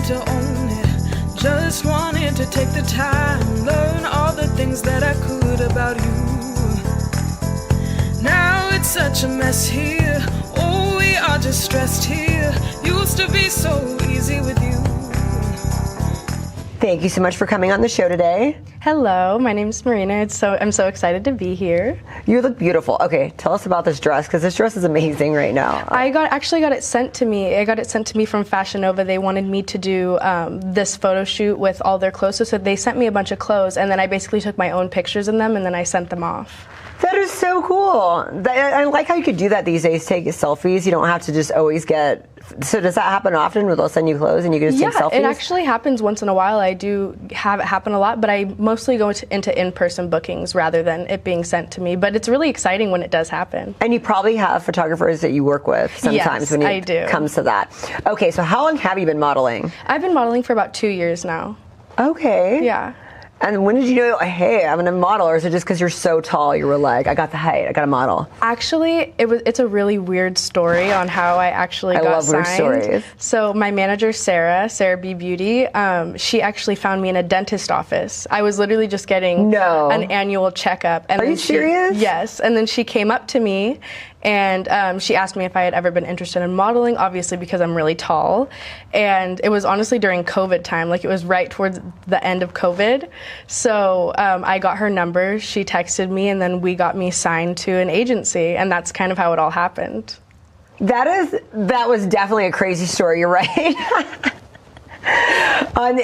wanted to own it. Just wanted to take the time, learn all the things that I could about you. Now it's such a mess here. Oh, we are just stressed here. Used to be so easy with you. Thank you so much for coming on the show today. Hello, my name is Marina. I'm so excited to be here. You look beautiful. Okay, tell us about this dress, because this dress is amazing right now. I actually got it sent to me. I got it sent to me from Fashion Nova. They wanted me to do this photo shoot with all their clothes, so they sent me a bunch of clothes, and then I basically took my own pictures in them, and then I sent them off. That is so cool. I like how you could do that these days, take selfies. You don't have to just always get... So does that happen often where they'll send you clothes and you can just take selfies? Yeah, it actually happens once in a while. I do have it happen a lot, but I mostly go into in-person bookings rather than it being sent to me. But it's really exciting when it does happen. And you probably have photographers that you work with sometimes when it comes to that. Okay, so how long have you been modeling? I've been modeling for about 2 years now. Okay. Yeah. And when did you know, hey, I'm gonna model, or is it just because you're so tall, you were like, I got the height, I gotta model? Actually, it's a really weird story on how I actually got signed. I love weird stories. So my manager, Sarah B. Beauty, she actually found me in a dentist office. I was literally just getting an annual checkup. And Are you serious? Yes, and then she came up to me and she asked me if I had ever been interested in modeling, obviously because I'm really tall. And it was honestly during COVID time, like it was right towards the end of COVID. So I got her number, she texted me, and then we got me signed to an agency, and that's kind of how it all happened. That was definitely a crazy story, you're right.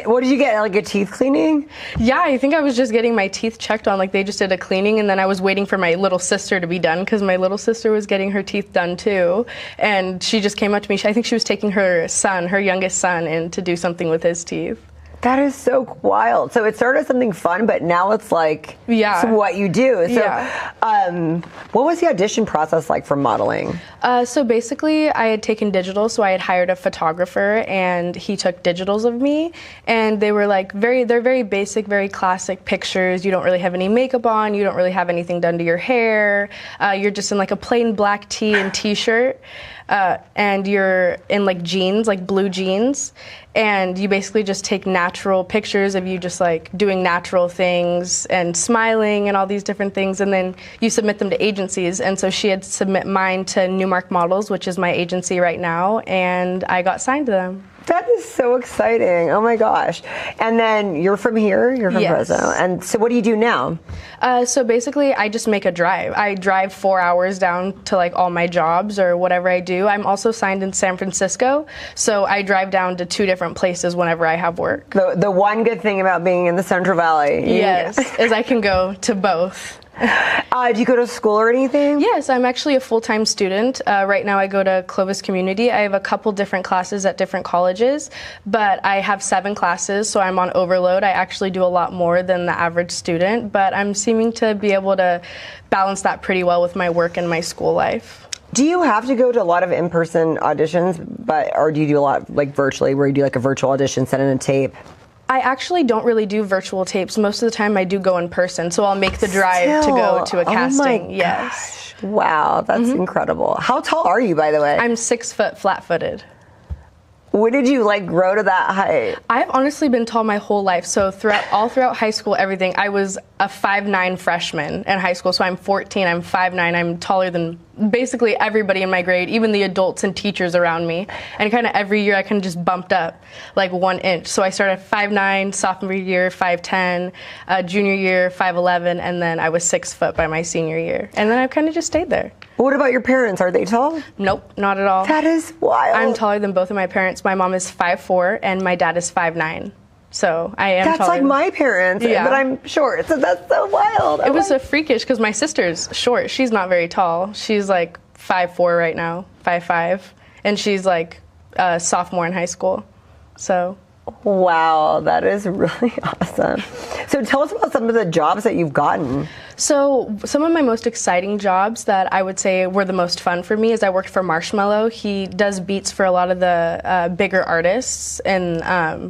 What did you get, like a teeth cleaning? Yeah, I think I was just getting my teeth checked on, like they just did a cleaning, and then I was waiting for my little sister to be done because my little sister was getting her teeth done too, and she just came up to me. I think she was taking her son, her youngest son, in to do something with his teeth. That is so wild. So it started as something fun, but now it's like it's what you do. So what was the audition process like for modeling? So basically I had taken digital, so I had hired a photographer and he took digitals of me, and they were like they're very basic, very classic pictures. You don't really have any makeup on, you don't really have anything done to your hair. You're just in like a plain black tee and t-shirt. And you're in like jeans, like blue jeans, and you basically just take natural pictures of you just like doing natural things and smiling and all these different things, and then you submit them to agencies. And so she had submit mine to Newmark Models, which is my agency right now, and I got signed to them. That is so exciting. Oh my gosh. And then you're from here, you're from Fresno. And so what do you do now? So basically I just make a drive. I drive 4 hours down to like all my jobs or whatever I do. I'm also signed in San Francisco, so I drive down to 2 different places whenever I have work. The one good thing about being in the Central Valley. Yes, is I can go to both. Do you go to school or anything? Yes, I'm actually a full-time student. Right now I go to Clovis Community. I have a couple different classes at different colleges, but I have 7 classes, so I'm on overload. I actually do a lot more than the average student, but I'm seeming to be able to balance that pretty well with my work and my school life. Do you have to go to a lot of in-person auditions, or do you do a lot like virtually, where you do like a virtual audition, send in a tape? I actually don't really do virtual tapes. Most of the time I do go in person, so I'll make the drive to go to a casting. Oh my gosh. Wow, that's incredible. How tall are you, by the way? I'm 6 foot flat-footed. When did you like grow to that height? I've honestly been tall my whole life. So all throughout high school, everything, I was a 5'9" freshman in high school. So I'm 14, I'm 5'9", I'm taller than basically everybody in my grade, even the adults and teachers around me. And kind of every year I kind of just bumped up like 1 inch. So I started 5'9", sophomore year, 5'10", junior year, 5'11", and then I was 6 foot by my senior year. And then I've kind of just stayed there. What about your parents? Are they tall? Nope, not at all. That is wild. I'm taller than both of my parents. My mom is 5'4", and my dad is 5'9". So I am That's taller. like my parents, but I'm short, so that's so wild. It was a freakish, because my sister's short. She's not very tall. She's like 5'4" right now, 5'5", and she's like a sophomore in high school. So. Wow, that is really awesome. So tell us about some of the jobs that you've gotten. So some of my most exciting jobs that I would say were the most fun for me is I worked for Marshmello. He does beats for a lot of the bigger artists and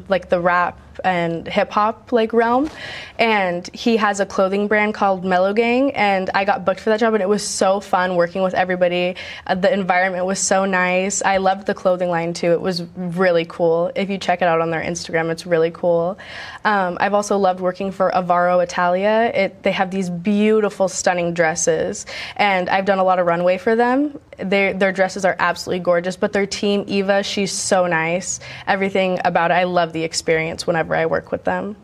like the rap rap and hip hop like realm, and he has a clothing brand called Mellow Gang, and I got booked for that job, and it was so fun working with everybody. The environment was so nice. I loved the clothing line too. It was really cool. If you check it out on their Instagram, it's really cool. I've also loved working for Avaro Italia. They have these beautiful, stunning dresses, and I've done a lot of runway for them. Their dresses are absolutely gorgeous, but their team, Eva, she's so nice. Everything about it, I love the experience whenever I work with them.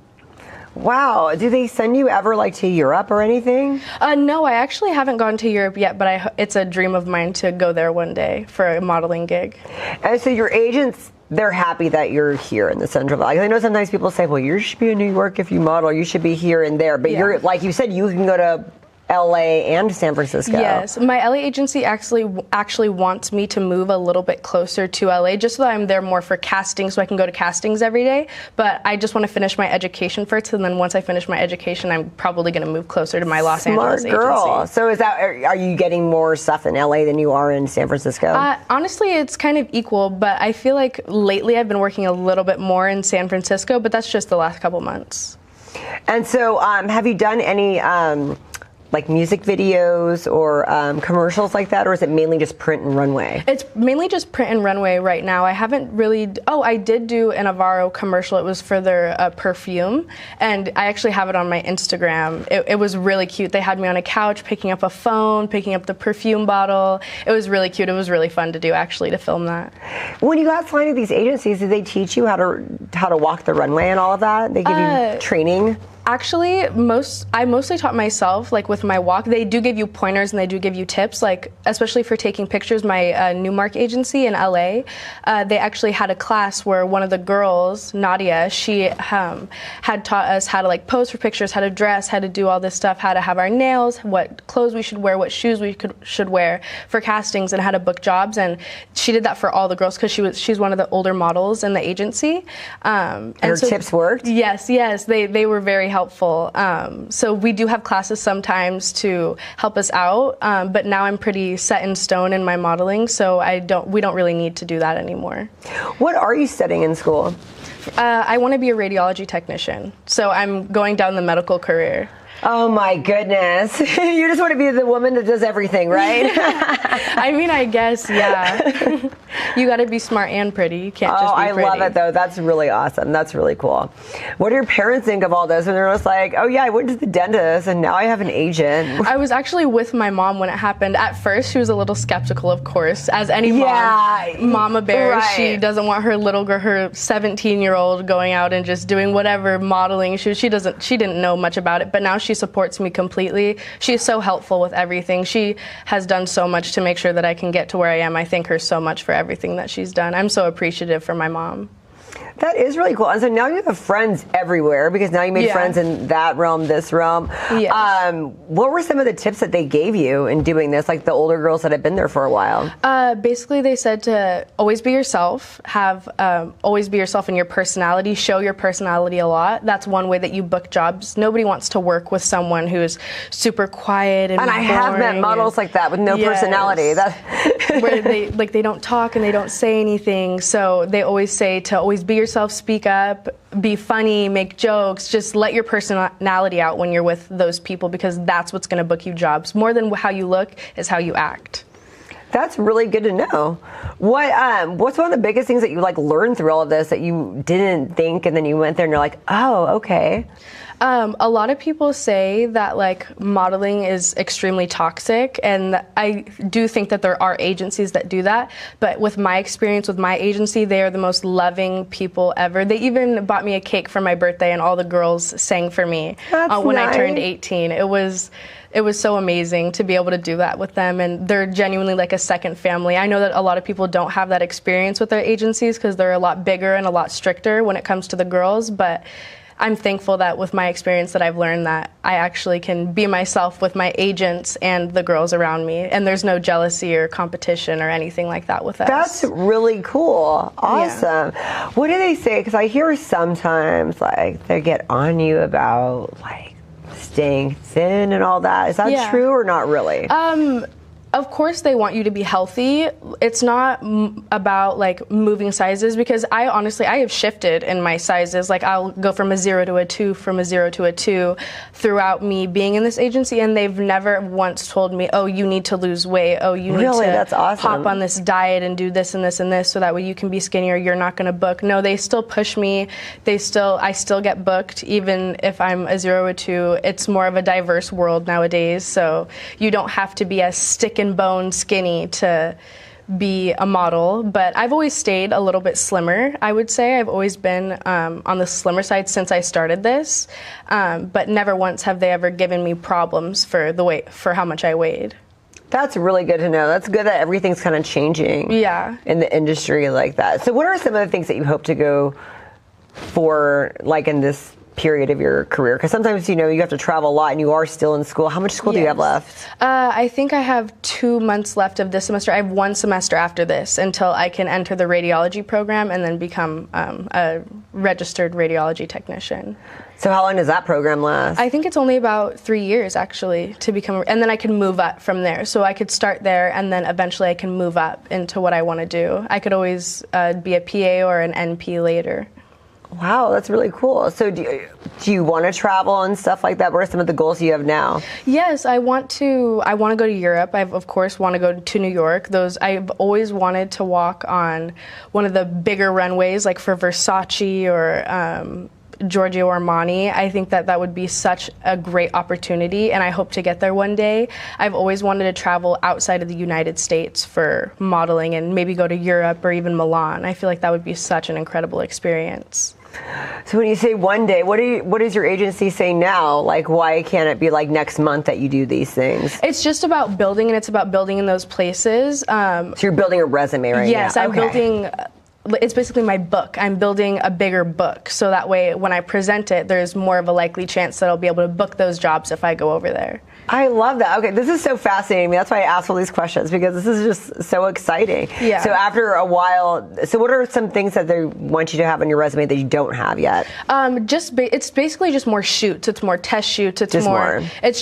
Wow. Do they send you ever like to Europe or anything? No, I actually haven't gone to Europe yet, but it's a dream of mine to go there one day for a modeling gig. And so your agents, they're happy that you're here in the Central Valley. I know sometimes people say, well, you should be in New York if you model. You should be here and there. But you're, like you said, you can go to LA and San Francisco. Yes, my LA agency actually wants me to move a little bit closer to LA, just so that I'm there more for casting, so I can go to castings every day. But I just want to finish my education first, and then once I finish my education, I'm probably going to move closer to my Los Angeles agency. Smart girl. So are you getting more stuff in LA than you are in San Francisco? Honestly, it's kind of equal, but I feel like lately I've been working a little bit more in San Francisco, but that's just the last couple months. And so have you done any like music videos or commercials like that, or is it mainly just print and runway? It's mainly just print and runway right now. I haven't really, I did do an Avaro commercial. It was for their perfume, and I actually have it on my Instagram. It was really cute. They had me on a couch picking up a phone, picking up the perfume bottle. It was really cute. It was really fun to do, actually, to film that. When you got signed to these agencies, did they teach you how to walk the runway and all of that? They give you training? Actually, I mostly taught myself, like with my walk. They do give you pointers and they do give you tips, like especially for taking pictures. My Newmark agency in LA, they actually had a class where one of the girls, Nadia, she had taught us how to like pose for pictures, how to dress, how to do all this stuff, how to have our nails, what clothes we should wear, what shoes we should wear for castings, and how to book jobs. And she did that for all the girls because she's one of the older models in the agency. And her tips worked? Yes, they were very helpful. So we do have classes sometimes to help us out, but now I'm pretty set in stone in my modeling, so we don't really need to do that anymore. What are you studying in school? I want to be a radiology technician, so I'm going down the medical career. Oh my goodness. You just want to be the woman that does everything, right? I mean, I guess, yeah. You got to be smart and pretty. You can't just be pretty. I love it, though. That's really awesome. That's really cool. What do your parents think of all this? And they're just like, oh, yeah, I went to the dentist, and now I have an agent. I was actually with my mom when it happened. At first, she was a little skeptical, of course, as any mama bear. Right. She doesn't want her little girl, her 17-year-old, going out and just doing whatever modeling. She didn't know much about it, but now she supports me completely. She's so helpful with everything. She has done so much to make sure that I can get to where I am. I thank her so much for everything that she's done. I'm so appreciative for my mom. That is really cool. And so now you have friends everywhere because now you made friends in that realm, this realm. Yes. What were some of the tips that they gave you in doing this, like the older girls that have been there for a while? Basically, they said to always be yourself, always be yourself in your personality, show your personality a lot. That's one way that you book jobs. Nobody wants to work with someone who's super quiet and I have met models like that with no personality. Where they don't talk and they don't say anything. So they always say to always be yourself, speak up, be funny, make jokes, just let your personality out when you're with those people, because that's what's going to book you jobs. More than how you look is how you act. That's really good to know. What's one of the biggest things that you learned through all of this that you didn't think, and then you went there and you're like, oh, okay? A lot of people say that modeling is extremely toxic, and I do think that there are agencies that do that, but with my experience with my agency, they are the most loving people ever. They even bought me a cake for my birthday, and all the girls sang for me when I turned 18. It was so amazing to be able to do that with them, and they're genuinely like a second family. I know that a lot of people don't have that experience with their agencies because they're a lot bigger and a lot stricter when it comes to the girls, but I'm thankful that with my experience that I've learned that I actually can be myself with my agents and the girls around me, and there's no jealousy or competition or anything like that with us. That's really cool. Awesome. Yeah. What do they say? Because I hear sometimes they get on you about staying thin and all that. Is that true or not really? Of course they want you to be healthy. It's not about like moving sizes, because I have shifted in my sizes. Like I'll go from a 0 to a 2, from a 0 to a 2 throughout me being in this agency, and they've never once told me, oh, you need to lose weight. Oh, you need to That's awesome. hop on this diet and do this and this and this so that way you can be skinnier. You're not going to book. No, they still push me. I still get booked even if I'm a 0 or 2. It's more of a diverse world nowadays, so you don't have to be as stick and bone skinny to be a model. But I've always stayed a little bit slimmer, I would say. I've always been on the slimmer side since I started this, but never once have they ever given me problems for how much I weighed. That's really good to know. That's good that everything's kind of changing in the industry like that. So what are some of the things that you hope to go for, like in this period of your career? Because sometimes, you have to travel a lot and you are still in school. How much school do you have left? I think I have 2 months left of this semester. I have 1 semester after this until I can enter the radiology program and then become a registered radiology technician. So how long does that program last? I think it's only about 3 years, actually, to become, and then I can move up from there. So I could start there, and then eventually I can move up into what I want to do. I could always be a PA or an NP later. Wow, that's really cool. So do you want to travel and stuff like that? What are some of the goals you have now? Yes, I want to go to Europe. I, of course, want to go to New York. I've always wanted to walk on one of the bigger runways, like for Versace or Giorgio Armani. I think that would be such a great opportunity, and I hope to get there one day. I've always wanted to travel outside of the United States for modeling and maybe go to Europe or even Milan. I feel like that would be such an incredible experience. So when you say one day, what is your agency saying now? Like, why can't it be like next month that you do these things? It's just about building, and it's about building in those places. So you're building a resume right now? Yes, I'm building. It's basically my book. I'm building a bigger book, so that way when I present it, there's more of a likely chance that I'll be able to book those jobs if I go over there. I love that. Okay, this is so fascinating. That's why I asked all these questions, because this is just so exciting. Yeah. So after a while, so what are some things that they want you to have on your resume that you don't have yet? It's basically just more shoots. It's more test shoots. It's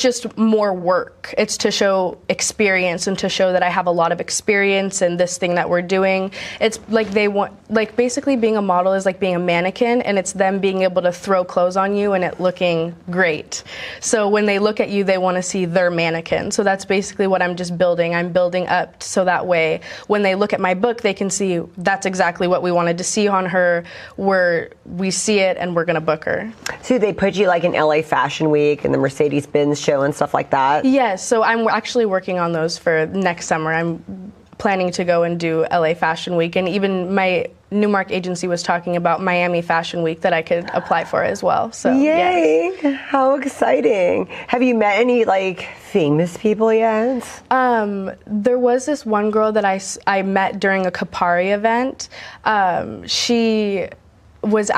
just more work. It's to show experience and to show that I have a lot of experience in this thing that we're doing. It's like basically being a model is like being a mannequin, and it's them being able to throw clothes on you and it looking great. So when they look at you, they want to see their mannequin. So that's basically what I'm just building. I'm building up so that way when they look at my book, they can see that's exactly what we wanted to see on her. We see it and we're going to book her. So they put you like in LA Fashion Week and the Mercedes-Benz show and stuff like that? Yes. So I'm actually working on those for next summer. I'm planning to go and do LA Fashion Week, and even my Newmark agency was talking about Miami Fashion Week that I could apply for as well. So yay! Yes. How exciting! Have you met any like famous people yet? There was this one girl that I met during a Kapari event. She was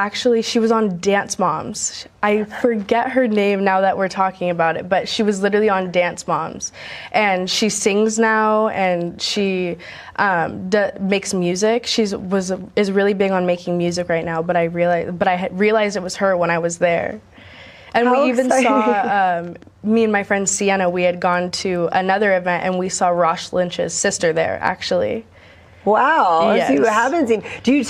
on Dance Moms. I forget her name now that we're talking about it, but she was literally on Dance Moms, and she sings now, and she makes music. Is really big on making music right now. But I realized it was her when I was there. And we even saw, me and my friend Sienna, we had gone to another event, and we saw Rosh Lynch's sister there, actually. Wow. Yes. So you haven't seen. You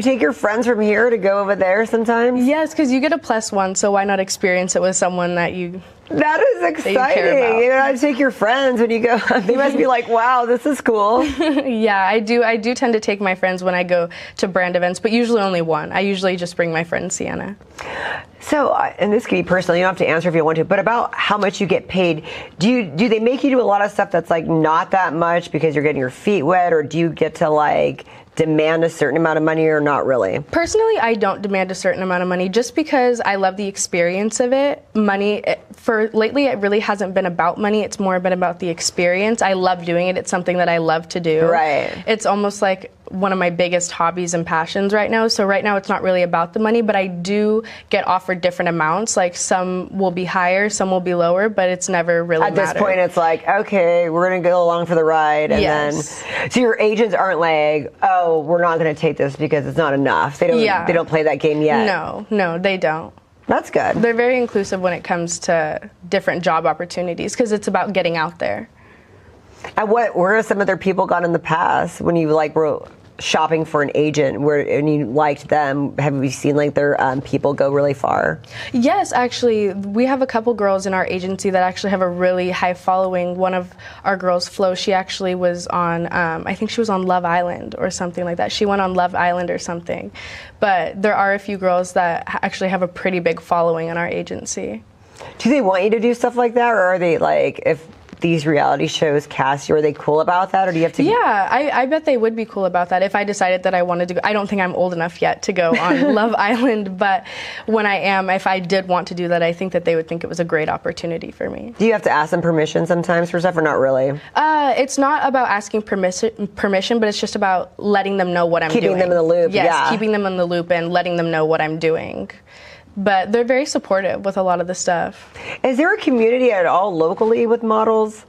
take your friends from here to go over there sometimes? Yes, because you get a +1, so why not experience it with someone that you... That is exciting. You know, take your friends when you go. They must be like, wow, this is cool. Yeah, I do tend to take my friends when I go to brand events, but usually only one. I usually just bring my friend Sienna. So, and this can be personal, you don't have to answer if you want to, but about how much you get paid, do they make you do a lot of stuff that's like not that much because you're getting your feet wet, or do you get to like demand a certain amount of money, or not really? Personally, I don't demand a certain amount of money just because I love the experience of it. Lately, it really hasn't been about money. It's more been about the experience. I love doing it. It's something that I love to do. Right. It's almost like one of my biggest hobbies and passions right now. So right now it's not really about the money, but I do get offered different amounts. Like some will be higher, some will be lower, but it's never really At this point, it's like, okay, we're going to go along for the ride. And yes. Then, so your agents aren't like, oh, we're not going to take this because it's not enough. They don't play that game yet. No, they don't. That's good. They're very inclusive when it comes to different job opportunities because it's about getting out there. And where have some other people gone in the past when you like were shopping for an agent and you liked them? Have you seen like their people go really far? Yes, actually, we have a couple girls in our agency that actually have a really high following. One of our girls, Flo, she actually was on, I think she was on Love Island or something like that. She went on Love Island or something. But there are a few girls that actually have a pretty big following in our agency. Do they want you to do stuff like that, or are they like, if these reality shows cast you, are they cool about that, or do you have to? Yeah, I bet they would be cool about that if I decided that I wanted to go. I don't think I'm old enough yet to go on Love Island, but when I am, if I did want to do that, I think that they would think it was a great opportunity for me. Do you have to ask them permission sometimes for stuff, or not really? It's not about asking permission, but it's just about letting them know what I'm doing. Keeping them in the loop, yes, yeah. Keeping them in the loop and letting them know what I'm doing. But they're very supportive with a lot of the stuff. Is there a community at all locally with models?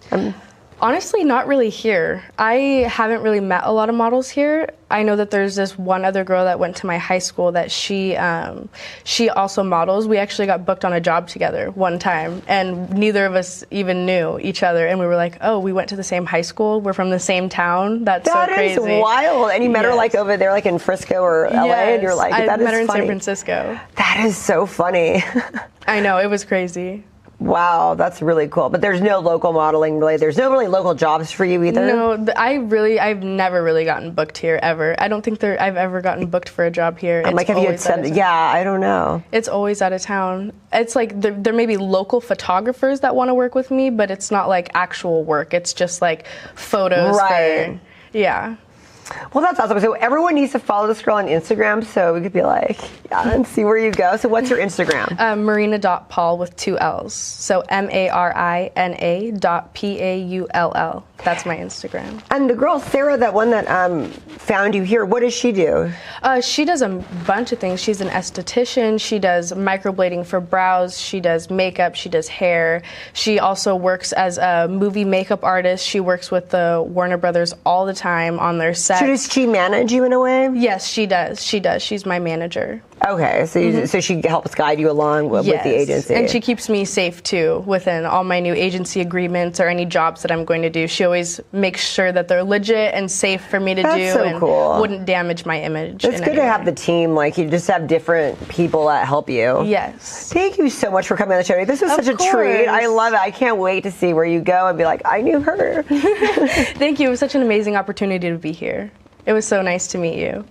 Honestly, not really here. I haven't really met a lot of models here. I know that there's this one other girl that went to my high school that she also models. We actually got booked on a job together one time, and neither of us even knew each other. And we were like, oh, we went to the same high school. We're from the same town. That's so crazy. That is wild. And you met her like over there, like in Frisco or LA, and you're like, that is funny. I met her in San Francisco. That is so funny. I know, it was crazy. Wow, that's really cool. But there's no local modeling, really. There's no really local jobs for you either? No, I've never really gotten booked here, ever. I don't think I've ever gotten booked for a job here. I'm like, have you had some? Yeah, I don't know. It's always out of town. It's like there may be local photographers that want to work with me, but it's not like actual work. It's just like photos. Right. Yeah. Well, that's awesome. So everyone needs to follow this girl on Instagram so we could be like, yeah, and see where you go. So what's your Instagram? Marina.Paul with 2 L's. So MARINA.PAULL. That's my Instagram. And the girl, Sarah, that one that found you here, what does she do? She does a bunch of things. She's an esthetician. She does microblading for brows. She does makeup. She does hair. She also works as a movie makeup artist. She works with the Warner Brothers all the time on their set. So does she manage you in a way? Yes, she does. She does. She's my manager. Okay, so so she helps guide you along with the agency. And she keeps me safe too within all my new agency agreements or any jobs that I'm going to do. She always makes sure that they're legit and safe for me to do and wouldn't damage my image. It's good to have the team, like you just have different people that help you. Yes. Thank you so much for coming on the show. This was such a treat. I love it. I can't wait to see where you go and be like, I knew her. Thank you. It was such an amazing opportunity to be here. It was so nice to meet you.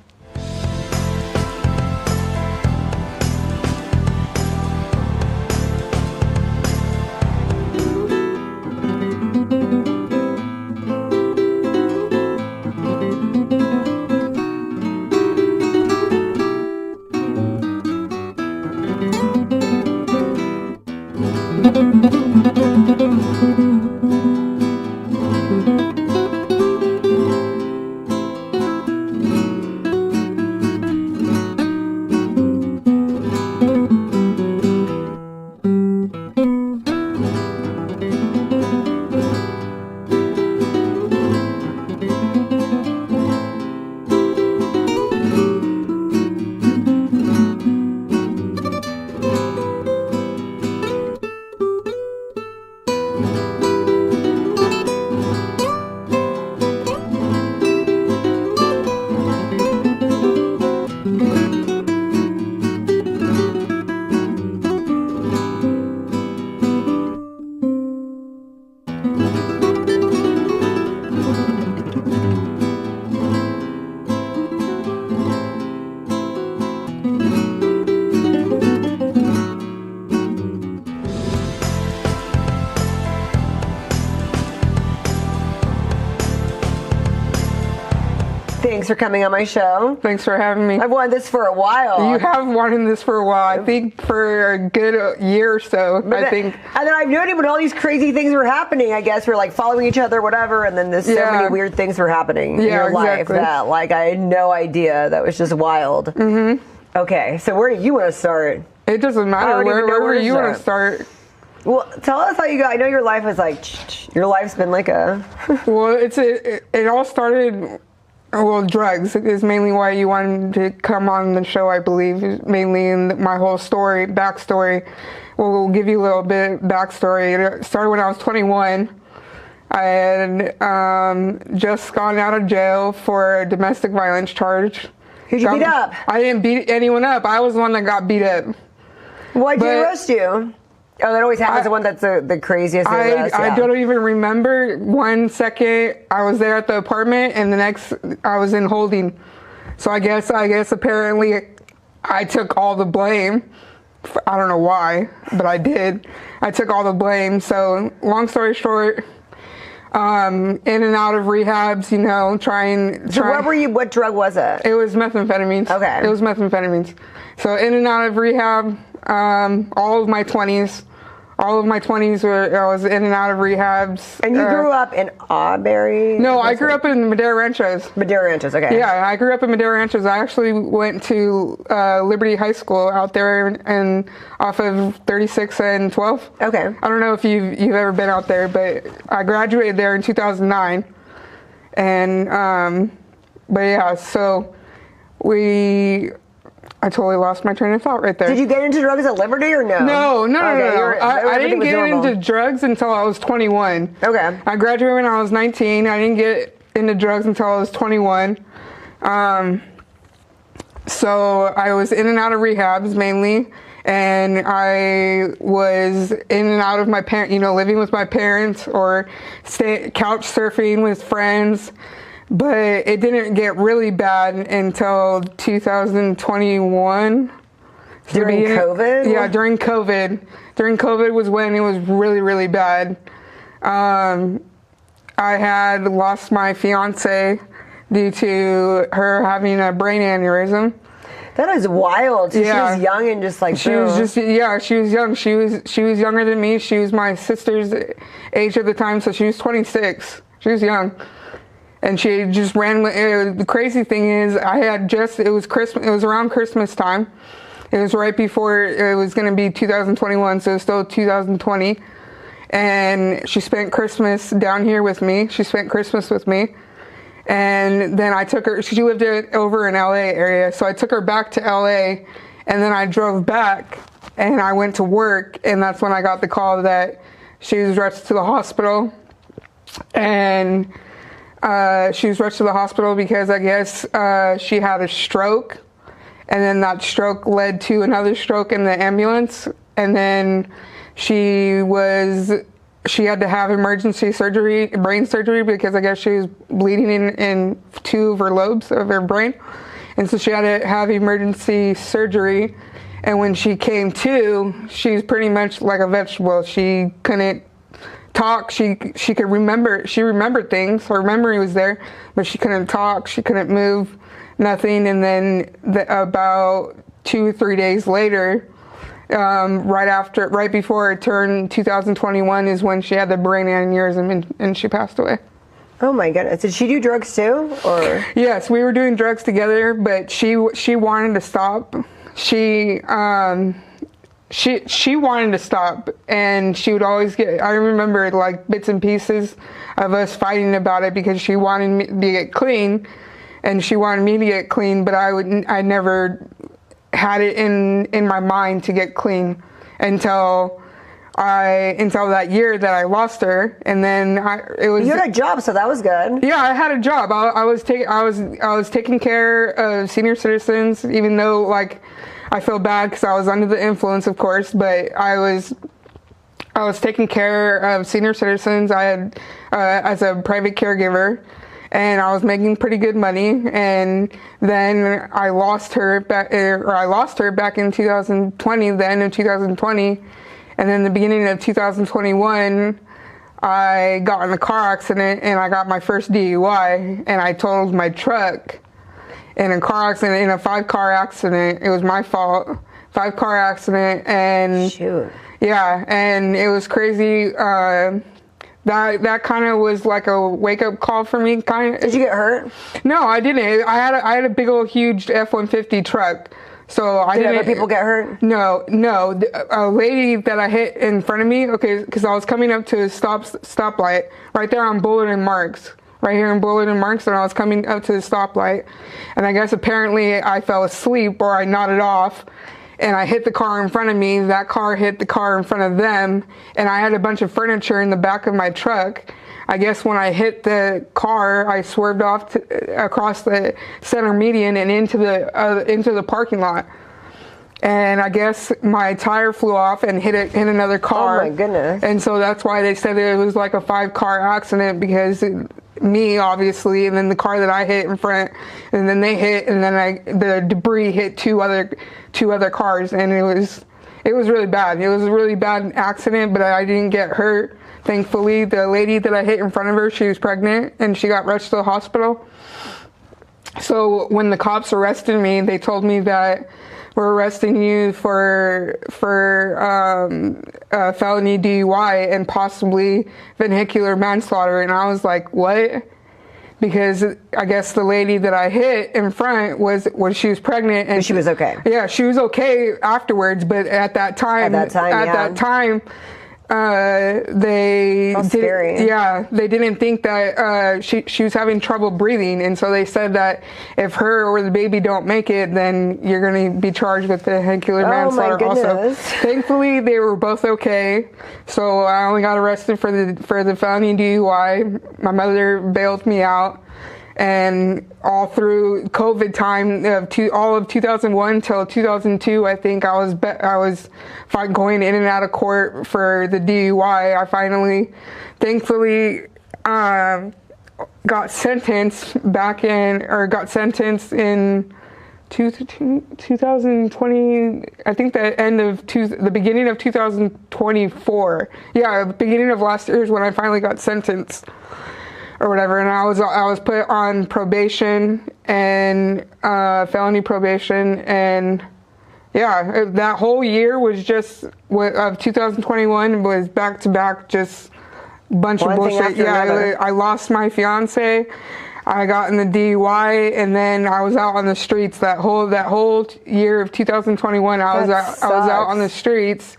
Thanks for coming on my show. Thanks for having me. I've wanted this for a while. You have wanted this for a while. I think for a good year or so. And then I've noted when all these crazy things were happening, I guess we're like following each other, whatever, and then there's so many weird things were happening in your life that like I had no idea. That was just wild. Mm-hmm. Okay, so where do you want to start? It doesn't matter. Wherever you want to start. Well, tell us how you got. I know your life was like, your life's been like a. Well, it all started. Well, drugs is mainly why you wanted to come on the show, I believe, mainly in my whole backstory. We'll give you a little bit backstory. It started when I was 21, I had just gone out of jail for a domestic violence charge. Who'd you beat up? I didn't beat anyone up. I was the one that got beat up. Why'd they arrest you? Oh, that always happens. The one that's the craziest. I don't even remember. 1 second I was there at the apartment, and the next I was in holding. So I guess apparently I took all the blame. I don't know why, but I did. I took all the blame. So long story short, in and out of rehabs, you know, trying. So what drug was it? It was methamphetamines. Okay. It was methamphetamines. So in and out of rehab, all of my 20s. All of my 20s I was in and out of rehabs. And you grew up in Auberry? No, I grew up in Madera Ranchos. Madera Ranchos, okay. Yeah, I grew up in Madera Ranchos. I actually went to Liberty High School out there and off of 36 and 12. Okay. I don't know if you've ever been out there, but I graduated there in 2009. And, but yeah, so I totally lost my train of thought right there. Did you get into drugs at Liberty or no? No. I didn't get into drugs until I was 21. Okay. I graduated when I was 19. I didn't get into drugs until I was 21. So I was in and out of rehabs mainly, and I was in and out of my living with my parents or couch surfing with friends. But it didn't get really bad until 2021. During COVID? Yeah, during COVID. During COVID was when it was really, really bad. I had lost my fiance due to her having a brain aneurysm. That is wild. So yeah. She was young and just like she was young. She was younger than me. She was my sister's age at the time, so she was 26. She was young. And she just randomly, the crazy thing is it was Christmas, it was around Christmas time. It was right before it was going to be 2021, so it was still 2020. And she spent Christmas down here with me. She spent Christmas with me. And then I took her, she lived over in LA area, so I took her back to LA, and then I drove back and I went to work, and that's when I got the call that she was rushed to the hospital. And she was rushed to the hospital because I guess she had a stroke, and then that stroke led to another stroke in the ambulance, and then she had to have emergency surgery, brain surgery, because I guess she was bleeding in 2 of her lobes of her brain, and so she had to have emergency surgery. And when she came to, she's pretty much like a vegetable. She couldn't talk. She could remember. She remembered things. Her memory was there, but she couldn't talk. She couldn't move, nothing. And then about 2 or 3 days later, right before it turned 2021, is when she had the brain aneurysm and she passed away. Oh my goodness! Did she do drugs too, or? Yes, we were doing drugs together, but she wanted to stop. She wanted to stop, and she would always I remember like bits and pieces of us fighting about it because she wanted me to get clean, and she wanted me to get clean, but I never had it in my mind to get clean until that year that I lost her. And then you had a job, so that was good. Yeah, I had a job. I was taking care of senior citizens, even though like I feel bad because I was under the influence, of course, but I was taking care of senior citizens. I had as a private caregiver, and I was making pretty good money. And then I lost her back in 2020, the end of 2020, and then the beginning of 2021. I got in a car accident and I got my first DUI, and I totaled my truck in a car accident, in a 5-car accident. It was my fault. 5-car accident, and shoot. Yeah, and it was crazy. That kind of was like a wake-up call for me. Did you get hurt? No, I didn't. I had a big old huge F-150 truck. So I didn't. Did other people get hurt? No. A lady that I hit in front of me, okay, because I was coming up to a stoplight right there on Bullard and Marks. Right here in Bullard and Marks, and I was coming up to the stoplight, and I guess apparently I fell asleep or I nodded off, and I hit the car in front of me. That car hit the car in front of them, and I had a bunch of furniture in the back of my truck. I guess when I hit the car, I swerved off across the center median and into the parking lot. And I guess my tire flew off and hit another car. Oh my goodness. And so that's why they said it was like a 5-car accident, because me, obviously, and then the car that I hit in front, and then they hit, and then the debris hit two other cars, and it was really bad. It was a really bad accident, but I didn't get hurt. Thankfully, the lady that I hit in front of her, she was pregnant, and she got rushed to the hospital. So when the cops arrested me, they told me that we're arresting you for felony DUI and possibly vehicular manslaughter. And I was like, what? Because I guess the lady that I hit in front she was pregnant, and she was okay. Yeah, she was okay afterwards, but at that time, they didn't think that she was having trouble breathing, and so they said that if her or the baby don't make it, then you're going to be charged with vehicular manslaughter also. Thankfully, they were both okay, so I only got arrested for the felony DUI. My mother bailed me out. And all through COVID time, all of 2001 till 2002, I think I was going in and out of court for the DUI. I finally, thankfully, got sentenced in 2020. I think the beginning of 2024. Yeah, the beginning of last year is when I finally got sentenced. Or whatever, and I was put on probation and felony probation, and yeah, that whole year was just of 2021 was back to back, just bunch of bullshit. Yeah, I lost my fiance, I got in the DUI, and then I was out on the streets that whole year of 2021. I was out on the streets.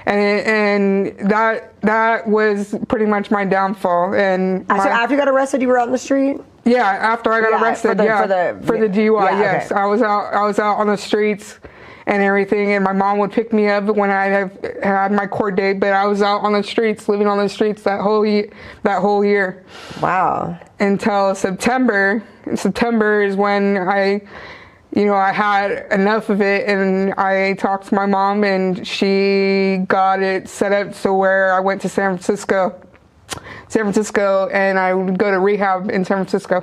And that was pretty much my downfall. And so after you got arrested, you were out on the street? Yeah, after I got arrested, for the DUI. Yeah, yes, okay. I was out on the streets and everything. And my mom would pick me up when I had my court date. But I was out on the streets, living on the streets that whole year. Wow. Until September. September is when I had enough of it, and I talked to my mom, and she got it set up so where I went to San Francisco, and I would go to rehab in San Francisco.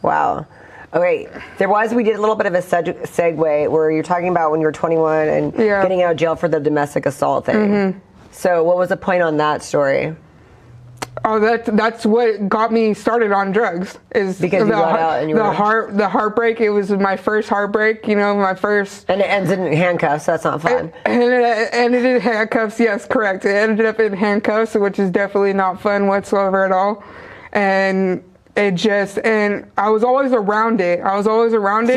Wow. Okay, we did a little bit of a segue where you're talking about when you were 21 and getting out of jail for the domestic assault thing. Mm-hmm. So what was the point on that story? Oh, that's what got me started on drugs. Is because you got out and the heartbreak. It was my first heartbreak. My first. And it ends in handcuffs. That's not fun. And it ended in handcuffs. Yes, correct. It ended up in handcuffs, which is definitely not fun whatsoever at all. And I was always around it. So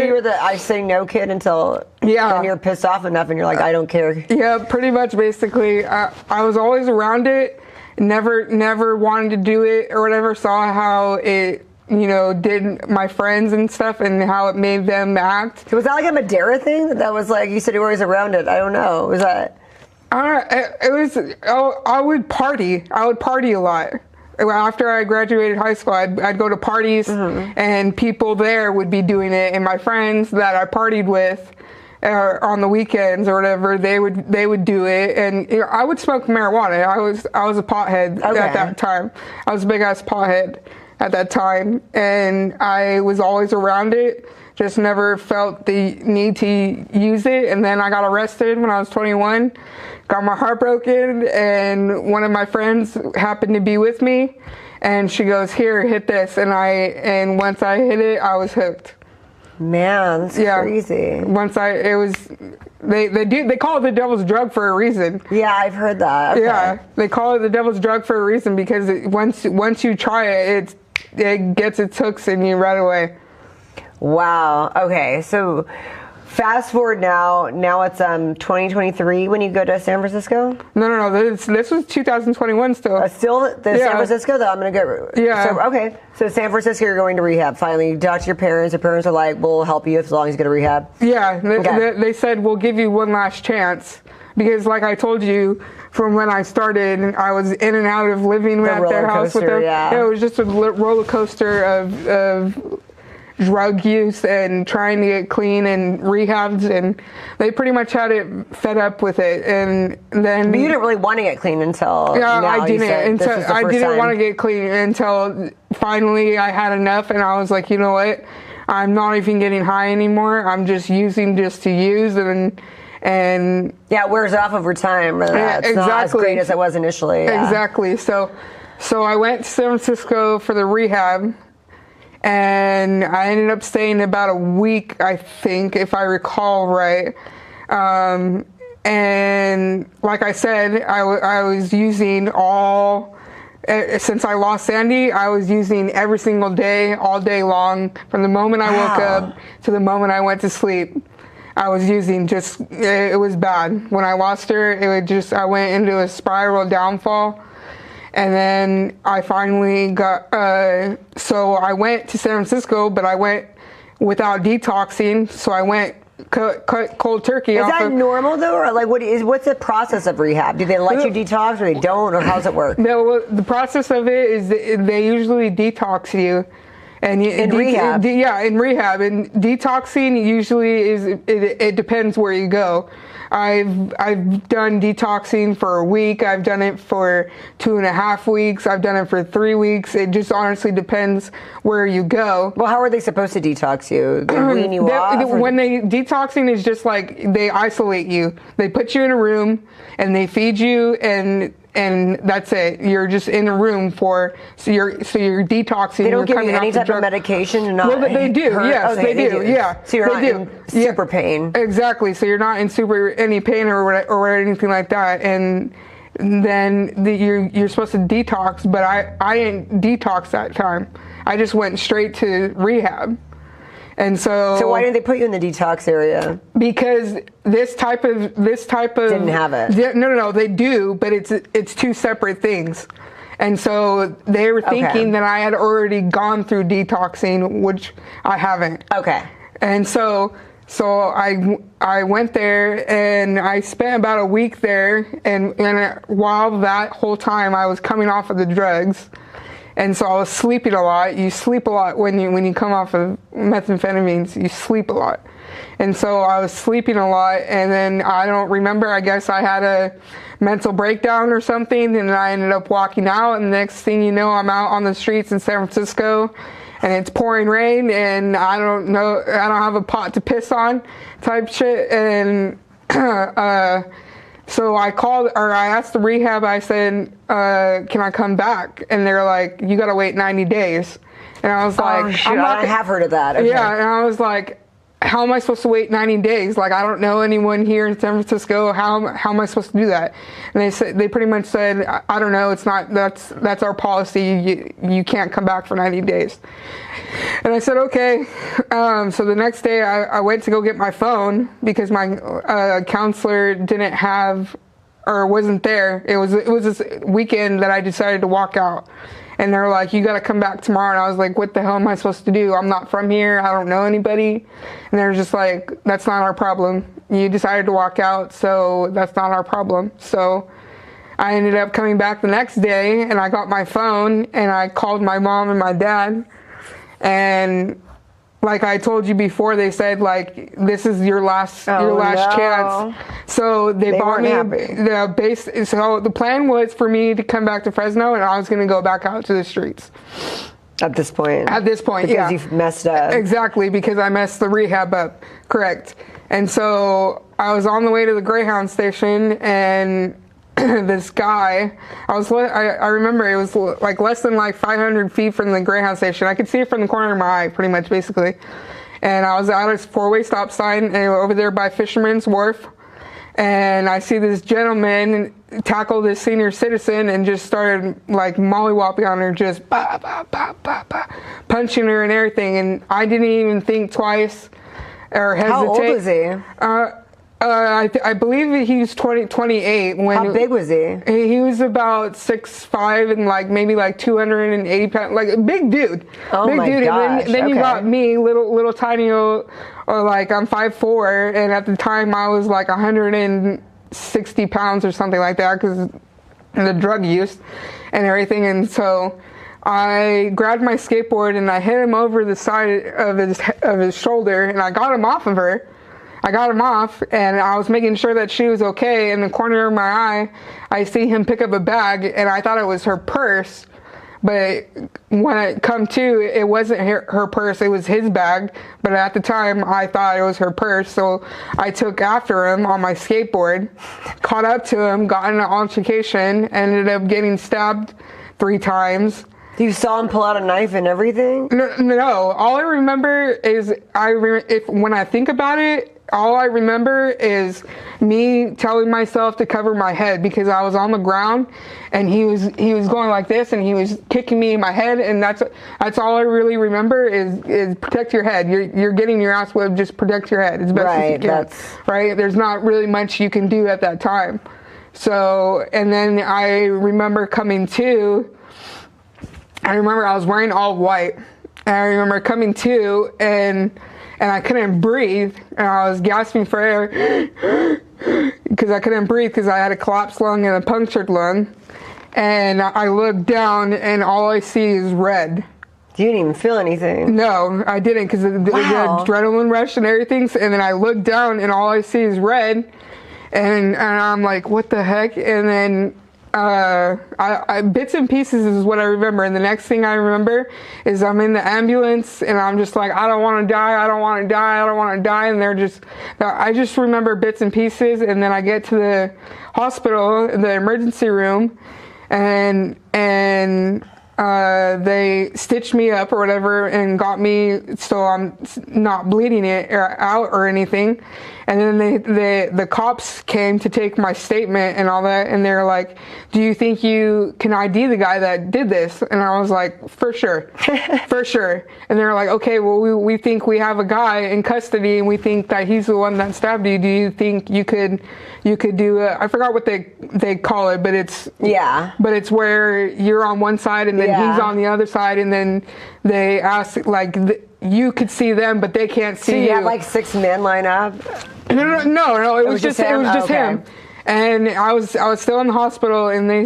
you were the I say no kid until then you're pissed off enough and you're like, I don't care. Yeah, pretty much. Basically, I was always around it. Never wanted to do it or whatever. Saw how it, did my friends and stuff and how it made them act. So was that like a Madeira thing? That was like, you said you were always around it. I don't know. Was that? It was, I would party. I would party a lot. After I graduated high school, I'd go to parties, mm-hmm. and people there would be doing it. And my friends that I partied with, on the weekends or whatever, they would do it, and I would smoke marijuana. I was a pothead at that time. I was a big ass pothead at that time, and I was always around it. Just never felt the need to use it. And then I got arrested when I was 21, got my heart broken, and one of my friends happened to be with me, and she goes, "Here, hit this," and once I hit it, I was hooked. Man, that's crazy. They call it the devil's drug for a reason. Yeah, I've heard that. Okay. Yeah, they call it the devil's drug for a reason because once you try it, it gets its hooks in you right away. Wow. Okay, so Fast forward now it's 2023 when you go to San Francisco? No. This was 2021 still. Still San Francisco though? I'm going to go. Yeah. So, okay. So San Francisco, you're going to rehab finally. You talk to your parents. Your parents are like, we'll help you as long as you go to rehab. Yeah. They said, we'll give you one last chance. Because like I told you, from when I started, I was in and out of living at their house with them. Yeah, it was just a roller coaster of drug use and trying to get clean and rehabs, and they pretty much had it fed up with it. And then but you didn't really want to get clean until I didn't want to get clean until finally I had enough, and I was like, you know what, I'm not even getting high anymore. I'm just using just to use, and yeah, it wears off over time. It's exactly. not as great as it was initially. Yeah. Exactly. So I went to San Francisco for the rehab. And I ended up staying about a week, I think, if I recall right. And like I said, I was using since I lost Sandy, I was using every single day, all day long, from the moment I woke up to the moment I went to sleep. I was using it was bad. When I lost her, I went into a spiral downfall. And then I finally so I went to San Francisco, but I went without detoxing. So I went cold turkey. Is that normal though? Or like what's the process of rehab? Do they let you detox or they don't? Or how does it work? No, the process of it is they usually detox you. And in rehab? Yeah, in rehab. And detoxing usually it depends where you go. I've done detoxing for a week. I've done it for 2.5 weeks. I've done it for 3 weeks. It just honestly depends where you go. Well, how are they supposed to detox you? They wean you off? Detoxing is just like they isolate you. They put you in a room and they feed you and that's it. You're just in a room so you're detoxing. They don't give you any type of medication. Well, they do. Yes, they do. Yeah, so you're not in super pain. Exactly. So you're not in any pain or anything like that. And then you're supposed to detox, but I didn't detox that time. I just went straight to rehab. And so why didn't they put you in the detox area? Because this type of didn't have it. No, they do, but it's two separate things. And so they were thinking that I had already gone through detoxing, which I haven't. Okay. And so I went there and I spent about a week there, and while that whole time I was coming off of the drugs. And so I was sleeping a lot. You sleep a lot when you come off of methamphetamines. You sleep a lot. And so I was sleeping a lot, and then I don't remember, I guess I had a mental breakdown or something, and I ended up walking out, and the next thing you know, I'm out on the streets in San Francisco, and it's pouring rain, and I don't have a pot to piss on type shit. And so I asked the rehab, I said, can I come back? And they're like, you gotta wait 90 days. And I was like, I have heard of that. Okay. Yeah, and I was like, how am I supposed to wait 90 days? Like, I don't know anyone here in San Francisco. How am I supposed to do that? And they pretty much said, I don't know. That's our policy. You can't come back for 90 days. And I said, okay. So the next day I went to go get my phone because my counselor didn't have, or wasn't there. It was this weekend that I decided to walk out. And they're like, you got to come back tomorrow. And I was like, what the hell am I supposed to do? I'm not from here. I don't know anybody. And they're just like, that's not our problem. You decided to walk out, so that's not our problem. So I ended up coming back the next day, and I got my phone, and I called my mom and my dad. And like I told you before, they said, like, this is your last chance. So they bought me the base. So the plan was for me to come back to Fresno, and I was going to go back out to the streets. At this point, because you've messed up. Exactly, because I messed the rehab up. Correct. And so I was on the way to the Greyhound station, and this guy, I remember it was like less than like 500 feet from the Greyhound station. I could see it from the corner of my eye, pretty much, basically. And I was at a 4-way stop sign over there by Fisherman's Wharf. And I see this gentleman tackle this senior citizen and just started like mollywopping on her, just punching her and everything. And I didn't even think twice. Or hesitate. How old is he? I believe he was 28 when. How big was he? He was about 6'5" and like maybe like 280 pounds, like a big dude. Oh big my dude. gosh. And then you got me, little tiny, or like I'm 5'4", and at the time I was like 160 pounds or something like that because the drug use and everything. And so I grabbed my skateboard and I hit him over the side of his shoulder, and I got him off of her. I got him off, and I was making sure that she was okay. In the corner of my eye, I see him pick up a bag, and I thought it was her purse. But when it come to, it wasn't her purse, it was his bag. But at the time, I thought it was her purse. So I took after him on my skateboard, caught up to him, got in an altercation, ended up getting stabbed 3 times. You saw him pull out a knife and everything? No. All I remember is, when I think about it, all I remember is me telling myself to cover my head because I was on the ground and he was going like this and he was kicking me in my head, and that's all I really remember is protect your head. You're getting your ass whipped, just protect your head as best as you can. Right? There's not really much you can do at that time. So, and then I remember coming to. I remember I was wearing all white, and I remember coming to, and I couldn't breathe, and I was gasping for air because I couldn't breathe because I had a collapsed lung and a punctured lung. And I looked down, and all I see is red. You didn't even feel anything? No, I didn't, because the adrenaline rush and everything. And then I looked down, and all I see is red, and I'm like, what the heck? And then I bits and pieces is what I remember, and the next thing I remember is I'm in the ambulance and I'm just like, I don't want to die, I don't want to die, I don't want to die, and I just remember bits and pieces. And then I get to the hospital, the emergency room, and they stitched me up or whatever and got me so I'm not bleeding it out or anything. And then the cops came to take my statement and all that, and they're like, do you think you can ID the guy that did this? And I was like, for sure, for sure. And they're like, okay, well, we think we have a guy in custody and we think that he's the one that stabbed you. Do you think you could do I forgot what they call it, but it's where you're on one side and then he's on the other side, and then they ask like you could see them, but they can't see you. So you had like 6 men line up? No. It was just him. And I was still in the hospital, and they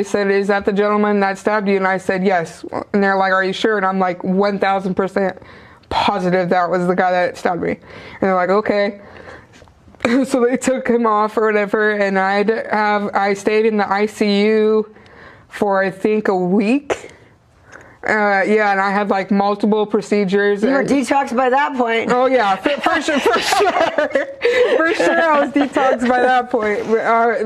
said, is that the gentleman that stabbed you? And I said, yes. And they're like, are you sure? And I'm like 1,000% positive that was the guy that stabbed me. And they're like, okay. So they took him off or whatever, and I stayed in the ICU for I think a week. And I had like multiple procedures. You were detoxed by that point. Oh yeah, for sure. For sure I was detoxed by that point.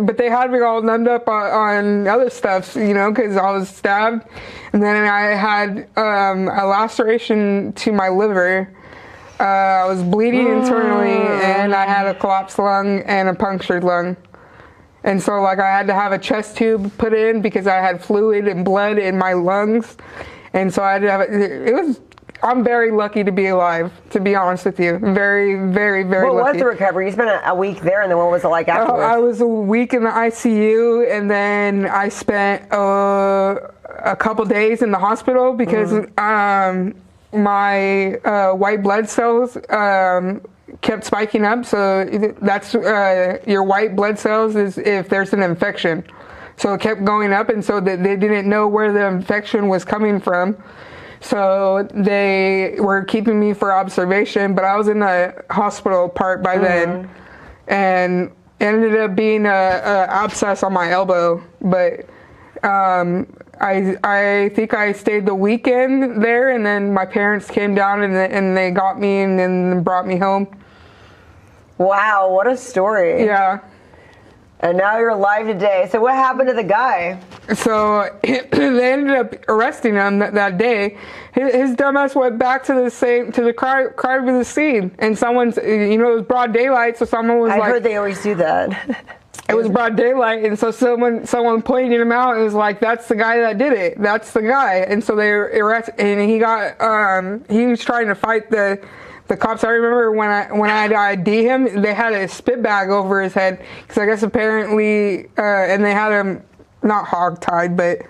But they had me all numbed up on other stuff, because I was stabbed. And then I had a laceration to my liver. I was bleeding internally, and I had a collapsed lung and a punctured lung. And so like I had to have a chest tube put in because I had fluid and blood in my lungs. And so I had to have I'm very lucky to be alive, to be honest with you. Very, very, very lucky. What was the recovery? You spent a week there, and then what was it like afterwards? I was a week in the ICU, and then I spent a couple days in the hospital because my white blood cells kept spiking up. So that's your white blood cells is if there's an infection. So it kept going up, and so they didn't know where the infection was coming from. So they were keeping me for observation, but I was in the hospital part by then, and ended up being a abscess on my elbow. But I think I stayed the weekend there, and then my parents came down and they got me and then brought me home. Wow, what a story. Yeah. And now you're alive today. So what happened to the guy? So they ended up arresting him that day. His dumbass went back to the crime of the scene. And someone's, it was broad daylight, so someone was I heard they always do that. It was broad daylight, and so someone pointed him out and was like, that's the guy that did it. That's the guy. And so they arrested, and he was trying to fight the the cops, I remember when I ID him, they had a spit bag over his head, because I guess apparently, and they had him not hog-tied, but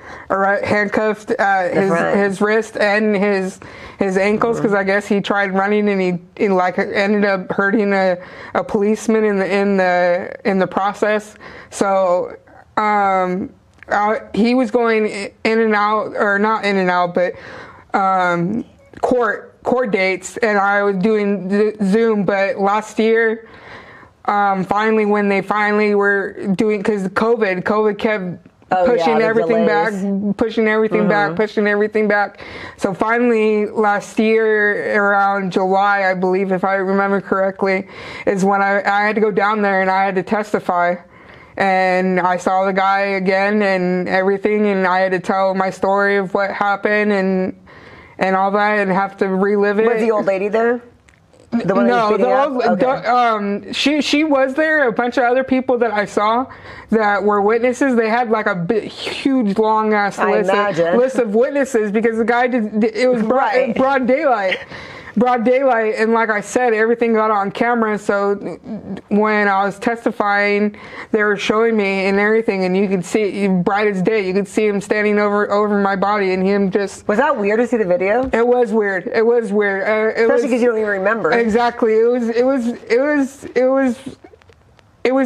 handcuffed his wrist and his ankles, because I guess he tried running and he like ended up hurting a policeman in the process. So he was going in and out, or not in and out, but court dates, and I was doing Zoom. But last year, finally, when they finally were doing, because COVID kept pushing everything back. So finally, last year around July, I believe, if I remember correctly, is when I had to go down there and I had to testify. And I saw the guy again and everything, and I had to tell my story of what happened and all that, and have to relive it. Was the old lady there? The one she was there. A bunch of other people that I saw that were witnesses. They had like a huge, long ass list of witnesses, because the guy it was broad daylight. And like I said, everything got on camera. So when I was testifying, they were showing me and everything, and you could see, bright as day, you could see him standing over my body, and him just. Was that weird to see the video? It was weird. Especially because you don't even remember. Exactly. It was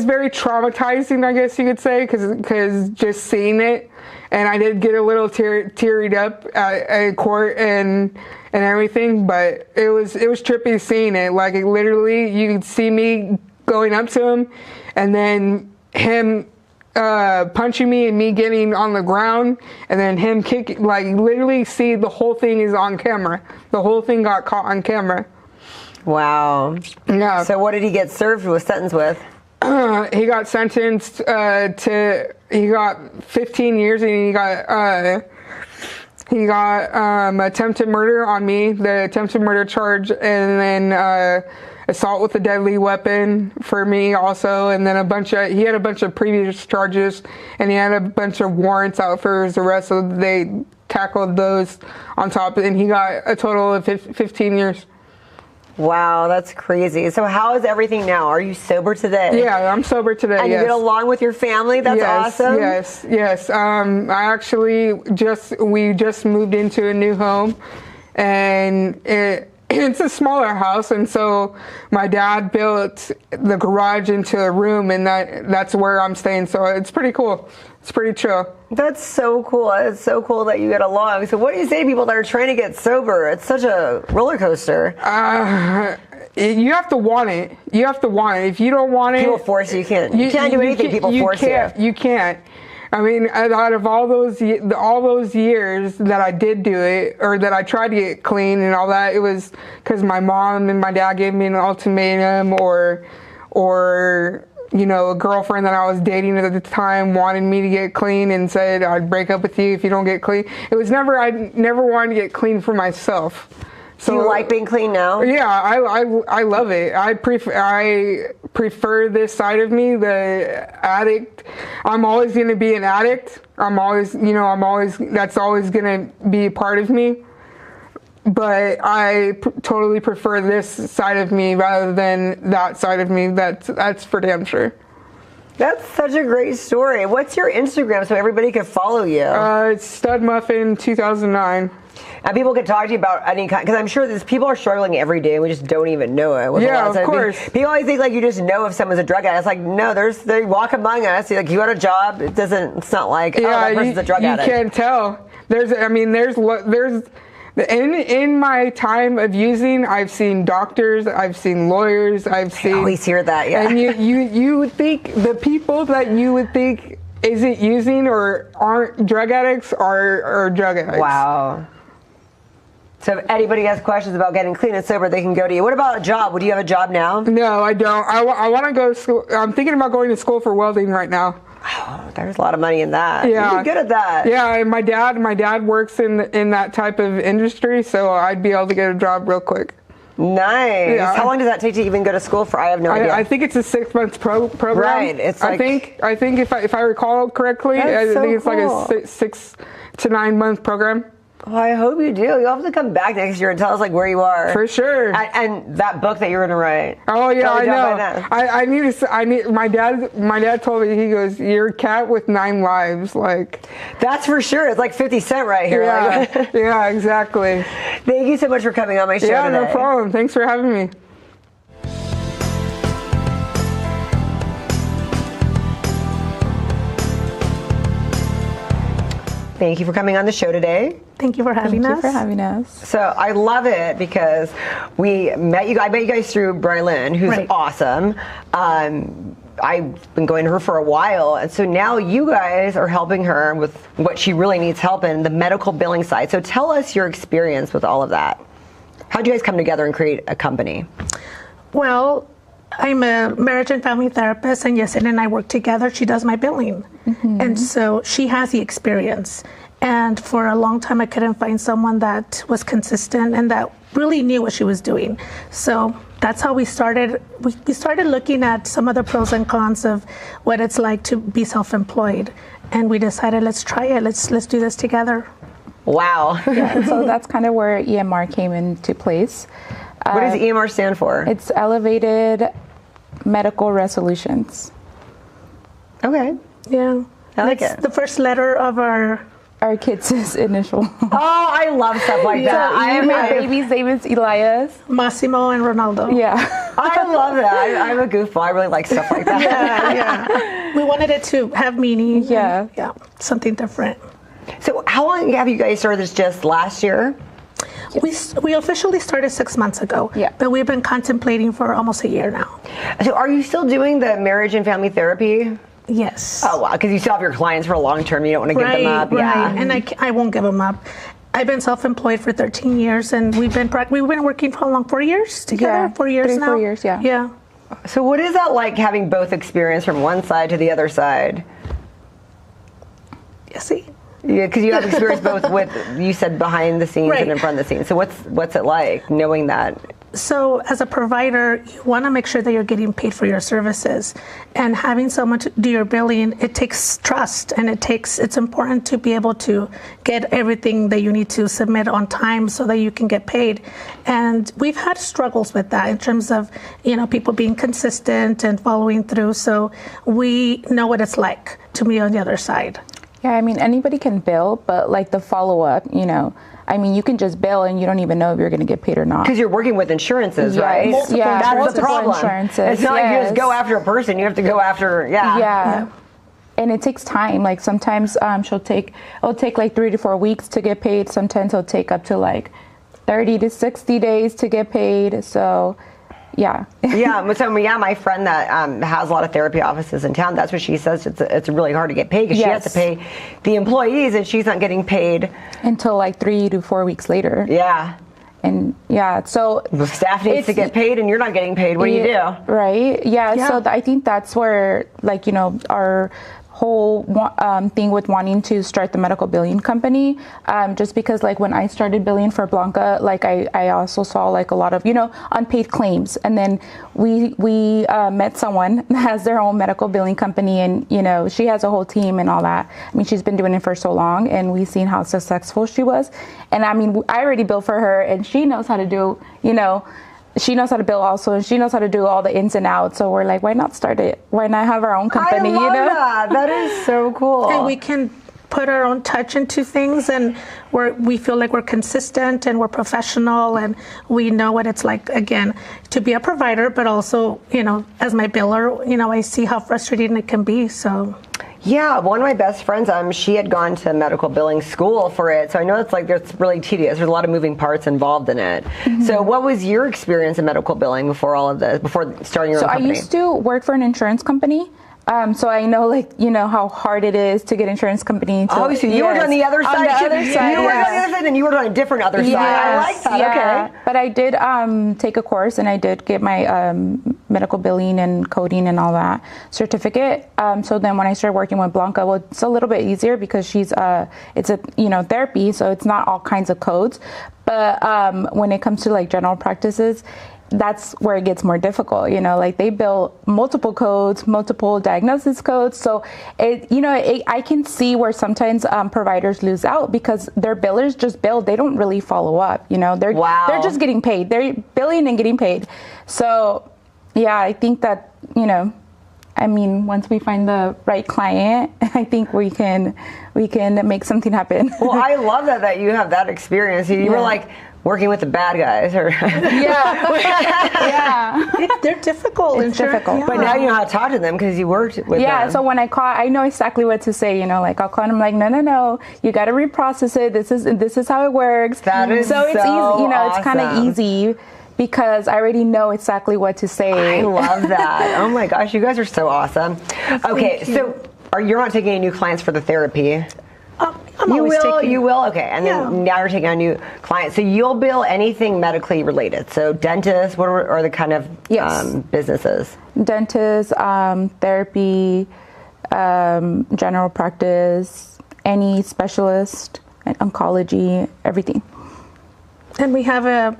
very traumatizing, I guess you could say, because just seeing it, and I did get a little teared up at court and everything, but it was trippy seeing it. Like, it literally, you could see me going up to him, and then him punching me and me getting on the ground, and then him kicking. Like, literally, see, the whole thing is on camera. The whole thing got caught on camera. Wow. Yeah. So what did he get served with, sentenced with? He got sentenced he got 15 years, and he got attempted murder on me, the attempted murder charge, and then assault with a deadly weapon for me also, and then he had a bunch of previous charges, and he had a bunch of warrants out for his arrest, so they tackled those on top, and he got a total of 15 years. Wow, that's crazy. So how is everything now? Are you sober today? Yeah, I'm sober today. And you get along with your family? That's awesome. Yes. We just moved into a new home, and it's a smaller house, and so my dad built the garage into a room, and that's where I'm staying. So it's pretty cool. It's pretty chill. That's so cool. It's so cool that you get along. So what do you say to people that are trying to get sober? It's such a roller coaster. You have to want it. If you don't want it, people force you. You can't do anything. People force you. You can't. I mean, out of all those years that I did do it, or that I tried to get clean and all that, it was because my mom and my dad gave me an ultimatum, or a girlfriend that I was dating at the time wanted me to get clean and said I'd break up with you if you don't get clean. I never wanted to get clean for myself. So, do you like being clean now? Yeah, I love it. I prefer this side of me, the addict. I'm always going to be an addict. That's always going to be a part of me. But I totally prefer this side of me rather than that side of me. That's for damn sure. That's such a great story. What's your Instagram so everybody can follow you? It's Stud Muffin 2009. And people can talk to you about any kind, because I'm sure people are struggling every day and we just don't even know it. Yeah, of course. People always think like you just know if someone's a drug addict. It's like, no, they walk among us. Like, you got a job. It's not like, that person's a drug addict. You can't tell. In my time of using, I've seen doctors, I've seen lawyers, I always hear that, yeah. And you would think the people that you would think isn't using or aren't drug addicts are drug addicts. Wow. So if anybody has questions about getting clean and sober, they can go to you. What about a job? Would you have a job now? No, I don't. I want to go to school. I'm thinking about going to school for welding right now. Oh, there's a lot of money in that. Yeah. You're good at that. Yeah, and my dad works in that type of industry, so I'd be able to get a job real quick. Nice. Yeah. How long does that take to even go to school for? I have no idea. I think it's a 6-month program. Right. It's like, I think if I recall correctly, I think it's cool. Like a 6 to 9 month program. Well, I hope you do. You'll have to come back next year and tell us like where you are. For sure. And that book that you're gonna write. Oh yeah, I know. I need. My dad told me, he goes, "You're a cat with 9 lives." Like, that's for sure. It's like 50 Cent right here. Yeah, like, yeah, exactly. Thank you so much for coming on my show Yeah, today. no problem. Thanks for having me. Thank you for coming on the show today. Thank you for having us. Thank you for having us. So I love it because I met you guys through Brylin, who's awesome. I've been going to her for a while, and so now you guys are helping her with what she really needs help in, the medical billing side. So tell us your experience with all of that. How'd you guys come together and create a company? Well, I'm a marriage and family therapist, and Yesenia and I work together. She does my billing. And so she has the experience. And for a long time, I couldn't find someone that was consistent and that really knew what she was doing. So that's how we started. We started looking at some of the pros and cons of what it's like to be self-employed. And we decided, let's try it. Let's do this together. Wow. Yeah, so that's kind of where EMR came into place. What does EMR stand for? It's Elevated Medical Resolutions. Okay. Yeah. I like It's it. the first letter of our kids' initial. Oh, I love stuff like that. My baby's name is Elias. Massimo and Ronaldo. Yeah. I love that. I'm a goofball. I really like stuff like that. Yeah. We wanted it to have meaning. Yeah. Yeah. Something different. So how long have you guys started this, just last year? We officially started 6 months ago. Yeah. But we've been contemplating for almost a year now. So are you still doing the marriage and family therapy? Yes. Oh, wow, because you still have your clients for a long term. You don't want to give them up. Right. Yeah. And I won't give them up. I've been self-employed for 13 years, and we've been working for how long? 4 years together? Yeah, 4 years 3, now? 4 years, yeah. Yeah. So what is that like, having both experience from one side to the other side? You see? Yeah, because you have experience both with, you said, behind the scenes and in front of the scenes. So what's it like knowing that? So as a provider, you want to make sure that you're getting paid for your services, and having someone to do your billing, it takes trust, and it's important to be able to get everything that you need to submit on time so that you can get paid. And we've had struggles with that in terms of, people being consistent and following through. So we know what it's like to be on the other side. Yeah, I mean, anybody can bill, but like the follow-up, you can just bill and you don't even know if you're going to get paid or not. Because you're working with insurances, right? That's the problem. Insurances. It's not like you just go after a person. You have to go after, Yeah. And it takes time. Like sometimes it'll take like 3 to 4 weeks to get paid. Sometimes it'll take up to like 30 to 60 days to get paid. So, yeah. My friend that has a lot of therapy offices in town, that's what she says. It's really hard to get paid because she has to pay the employees, and she's not getting paid until like 3 to 4 weeks later. Yeah. And so the staff needs to get paid, and you're not getting paid. What do you do? Right. Yeah. So I think that's where, our whole thing with wanting to start the medical billing company, just because when I started billing for Blanca, I also saw a lot of unpaid claims, and then we met someone that has their own medical billing company, and she has a whole team and all that. I mean, she's been doing it for so long, and we've seen how successful she was. And I mean, I already billed for her, and she knows how to do she knows how to bill also, and she knows how to do all the ins and outs. So we're like, why not start it? Why not have our own company? I love that. That is so cool. And we can put our own touch into things, and we feel like we're consistent and we're professional, and we know what it's like, again, to be a provider, but also, as my biller, I see how frustrating it can be. So. Yeah, one of my best friends, she had gone to medical billing school for it, so I know it's really tedious. There's a lot of moving parts involved in it. Mm-hmm. So what was your experience in medical billing before all of this, before starting your own company? So I used to work for an insurance company. So I know, how hard it is to get insurance company. So you worked on the other side. On the other side, you worked on the other side, and you worked on a different other side. I like that. Yeah. Okay. But I did take a course, and I did get my medical billing and coding and all that certificate. So then when I started working with Blanca, well, it's a little bit easier because it's a therapy, so it's not all kinds of codes. But when it comes to general practices, that's where it gets more difficult, you know, like they bill multiple codes, multiple diagnosis codes. So I can see where sometimes providers lose out because their billers just bill. They don't really follow up, you know, they're just getting paid. They're billing and getting paid. So yeah, I think that, you know, I mean, once we find the right client, I think we can make something happen. Well, I love that you have that experience. You were like working with the bad guys, or They're difficult. It's difficult. Yeah. But now you know how to talk to them because you worked with them. Yeah, so when I call, I know exactly what to say. You know, like I'll call them like, no, you got to reprocess it. This is how it works. That is so it's easy. You know, awesome. It's kind of easy because I already know exactly what to say. I love that. Oh my gosh, you guys are so awesome. Okay, so you're not taking any new clients for the therapy? You will? Okay. And then now you're taking on new clients. So you'll bill anything medically related. So dentists, what are the kind of businesses? Dentists, therapy, general practice, any specialist, oncology, everything. And we have a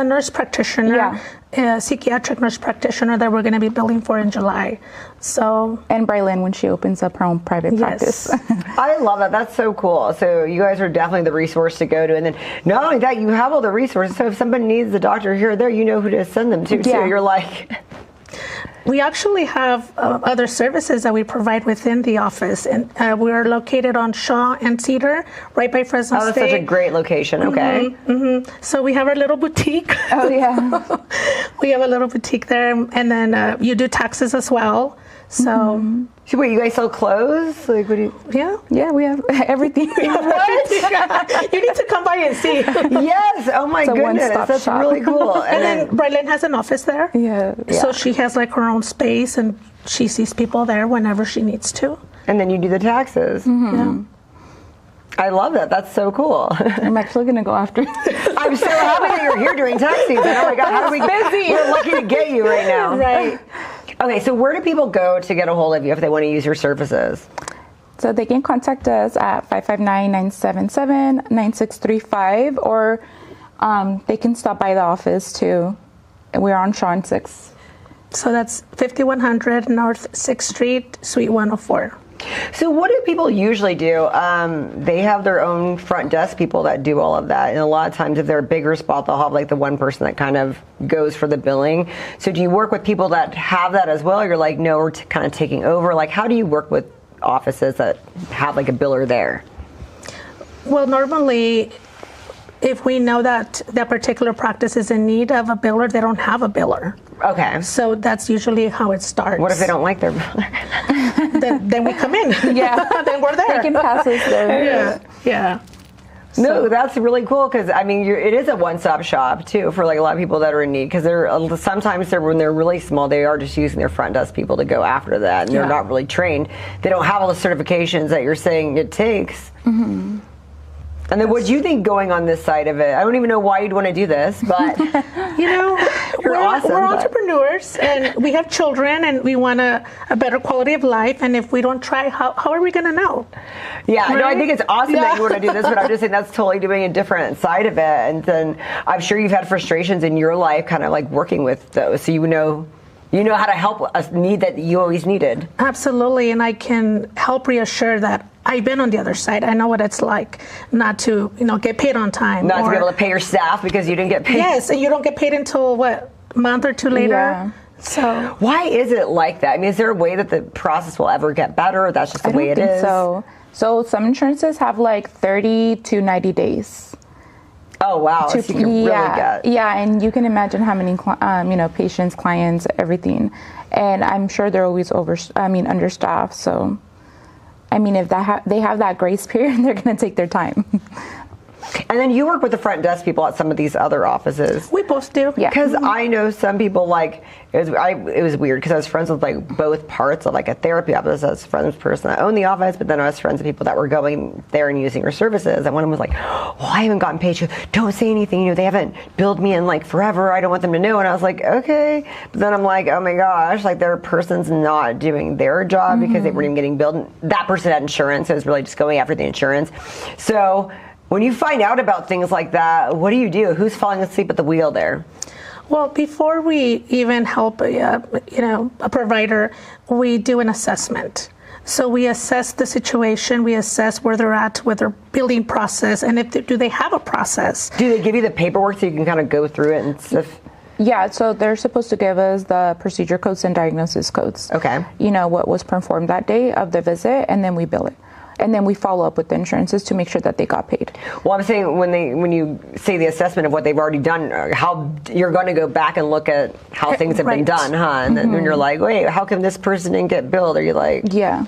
nurse practitioner, a psychiatric nurse practitioner that we're going to be billing for in July. So, and Brylin when she opens up her own private practice. I love that. That's so cool. So you guys are definitely the resource to go to. And then not only that, you have all the resources. So if somebody needs a doctor here or there, you know who to send them to. So you're like... We actually have other services that we provide within the office, and we're located on Shaw and Cedar, right by Fresno State. Oh, that's such a great location. Okay. So we have our little boutique. Oh, yeah. We have a little boutique there, and then you do taxes as well. So, So wait, you guys sell clothes? Like, what do you? Yeah, we have everything. What? You need to come by and see. Yes. Oh my goodness, that's shop. really cool. And then Brylin has an office there. Yeah. So she has like her own space, and she sees people there whenever she needs to. And then you do the taxes. Yeah. I love that. That's so cool. I'm actually going to go after. I'm so happy that you're here doing tax season. Oh my God, how do we? We're lucky to get you right now. Right. Okay, so where do people go to get a hold of you if they want to use your services? So they can contact us at 559-977-9635, or they can stop by the office too. We're on Shaw and 6. So that's 5100 North 6th Street, Suite 104. So what do people usually do? They have their own front desk people that do all of that. And a lot of times if they're a bigger spot, they'll have like the one person that kind of goes for the billing. So do you work with people that have that as well? Or you're like, no, we're kind of taking over. Like, how do you work with offices that have like a biller there? Well, normally, if we know that that particular practice is in need of a biller, they don't have a biller. Okay. So that's usually how it starts. What if they don't like their biller? then we come in. Yeah. Then we're there. They can pass us there. Yeah. No, that's really cool because I mean, it is a one-stop shop too for like a lot of people that are in need because sometimes when they're really small, they are just using their front desk people to go after that, and they're not really trained. They don't have all the certifications that you're saying it takes. Mm-hmm. And then what do you think going on this side of it? I don't even know why you'd want to do this, but you know, we're awesome, entrepreneurs and we have children and we want a better quality of life. And if we don't try, how are we going to know? Yeah, right? no, I think it's awesome that you want to do this, but I'm just saying that's totally doing a different side of it. And then I'm sure you've had frustrations in your life kind of like working with those. So you know how to help a need that you always needed. Absolutely. And I can help reassure that I've been on the other side. I know what it's like not to, get paid on time. Not to be able to pay your staff because you didn't get paid. Yes, and you don't get paid until, a month or two later? Yeah. So why is it like that? I mean, is there a way that the process will ever get better, or that's just the way it is? So some insurances have like 30 to 90 days. Oh, wow. So you can really get... Yeah, and you can imagine how many, patients, clients, everything. And I'm sure they're always understaffed. So, I mean, if they have that grace period, they're going to take their time. And then you work with the front desk people at some of these other offices. We both do. Yeah. Because I know some people it was weird because I was friends with like both parts of like a therapy office. I was friends with the person that owned the office, but then I was friends with people that were going there and using her services. And one of them was like, "Well, I haven't gotten paid." She goes, "Don't say anything. They haven't billed me in like forever. I don't want them to know." And I was like, "Okay." But then I'm like, "Oh my gosh!" Like their person's not doing their job because they weren't even getting billed. That person had insurance, so it was really just going after the insurance. So when you find out about things like that, what do you do? Who's falling asleep at the wheel there? Well, before we even help, a provider, we do an assessment. So we assess the situation, we assess where they're at with their billing process, and do they have a process? Do they give you the paperwork so you can kind of go through it and stuff? Yeah, so they're supposed to give us the procedure codes and diagnosis codes. Okay. What was performed that day of the visit, and then we bill it. And then we follow up with the insurances to make sure that they got paid. Well, I'm saying when you say the assessment of what they've already done, how you're going to go back and look at how things have been done, huh? And then when you're like, wait, how come this person didn't get billed? Are you like, yeah,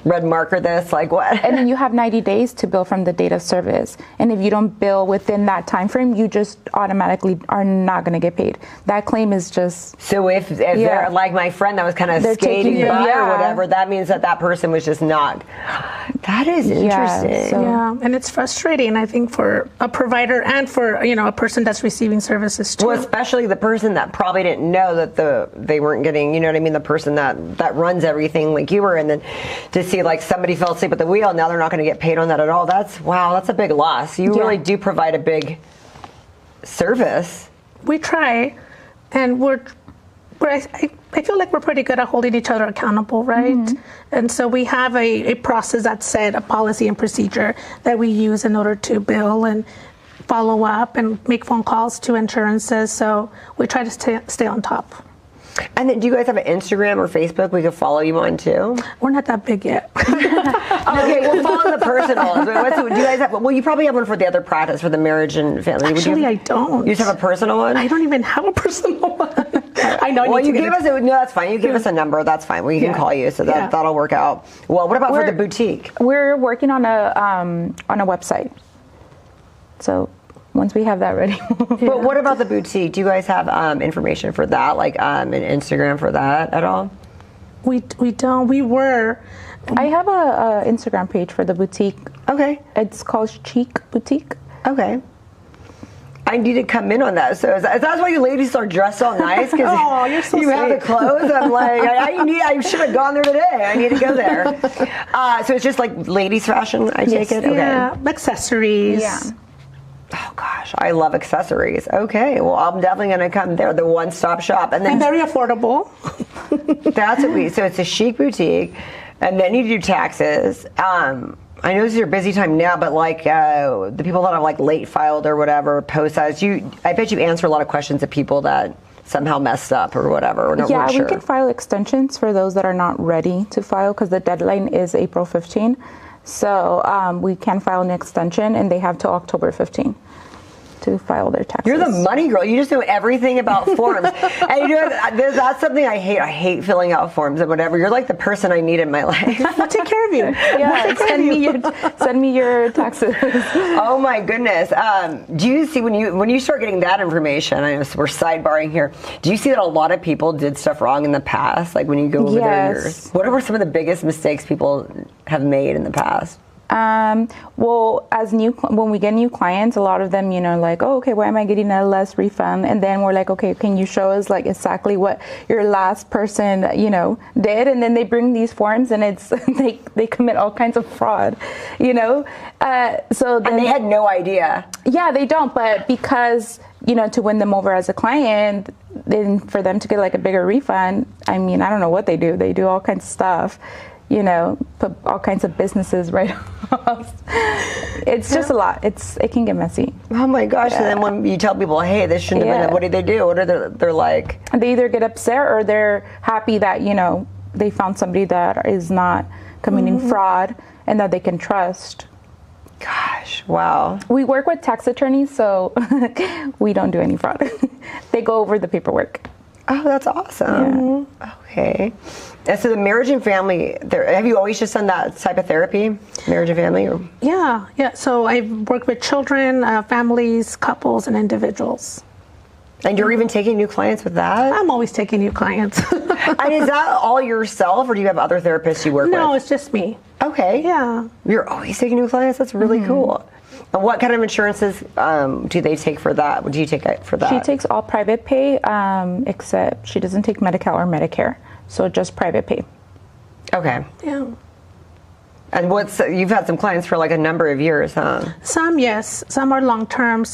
red marker this, like what? And then you have 90 days to bill from the date of service. And if you don't bill within that time frame, you just automatically are not going to get paid. That claim is just... So if they're like my friend that was kind of skating by or whatever, that means that person was just not... That is interesting. And it's frustrating, I think, for a provider and for, a person that's receiving services too. Well, especially the person that probably didn't know that they weren't getting, you know what I mean, the person that runs everything like you were, and then to see like somebody fell asleep at the wheel, now they're not going to get paid on that at all. That's a big loss. You really do provide a big service. We try, and I feel like we're pretty good at holding each other accountable, right? And so we have a process that's set, a policy and procedure that we use in order to bill and follow up and make phone calls to insurances. So we try to stay on top. And then do you guys have an Instagram or Facebook we could follow you on too? We're not that big yet. Okay, we'll follow the personal. Do you guys have? Well, you probably have one for the other practice for the marriage and family. Actually, I don't. You just have a personal one? I don't even have a personal one. I know. Well, you give us no, that's fine. You give us a number, that's fine. We can call you, so that'll work out. Well, what about for the boutique? We're working on a website. So once we have that ready. But what about the boutique? Do you guys have information for that, like an Instagram for that at all? We don't. We were. I have a Instagram page for the boutique. Okay. It's called Chic Boutique. Okay. I need to come in on that. So that's why you ladies are dressed all nice, because you're so you have the clothes. I'm like, I should have gone there today. I need to go there. So it's just like ladies fashion, I take it? Okay. Yeah, accessories. Yeah. Oh gosh, I love accessories. Okay, well I'm definitely gonna come there. The one-stop shop, and then very affordable. That's what so it's a chic boutique, and then you do taxes. I know this is your busy time now, but like the people that are like late filed or whatever, post-size, I bet you answer a lot of questions of people that somehow messed up or whatever. Or yeah, we can file extensions for those that are not ready to file, because the deadline is April 15. So we can file an extension, and they have till October 15 to file their taxes. You're the money girl. You just know everything about forms. And that's something I hate. I hate filling out forms and whatever. You're like the person I need in my life. We'll take care of you. Yeah, send me your taxes. Oh my goodness. Do you see when you start getting that information, I know we're sidebarring here, do you see that a lot of people did stuff wrong in the past? Like when you go over there, what were some of the biggest mistakes people have made in the past? Well, when we get new clients, a lot of them, like, oh, okay, why am I getting a less refund? And then we're like, okay, can you show us like exactly what your last person, did? And then they bring these forms, and it's they commit all kinds of fraud, So and they had no idea. Yeah, they don't. But because to win them over as a client, then for them to get like a bigger refund, I mean, I don't know what they do. They do all kinds of stuff. Put all kinds of businesses right off. It's just a lot. It can get messy. Oh my gosh. And then when you tell people, hey, this shouldn't have been, what do they do? What are they're like? They either get upset, or they're happy that, they found somebody that is not committing fraud and that they can trust. Gosh, wow. We work with tax attorneys, so we don't do any fraud. They go over the paperwork. Oh, that's awesome. Yeah. Okay. And so the marriage and family, have you always just done that type of therapy, marriage and family? Or? Yeah. So I've worked with children, families, couples, and individuals. And you're even taking new clients with that? I'm always taking new clients. And is that all yourself, or do you have other therapists you work with? No, it's just me. Okay. Yeah. You're always taking new clients? That's really cool. And what kind of insurances do they take for that? What do you take for that? She takes all private pay, except she doesn't take Medi-Cal or Medicare. So just private pay. Okay. Yeah. And you've had some clients for like a number of years, huh? Some, yes. Some are long-term.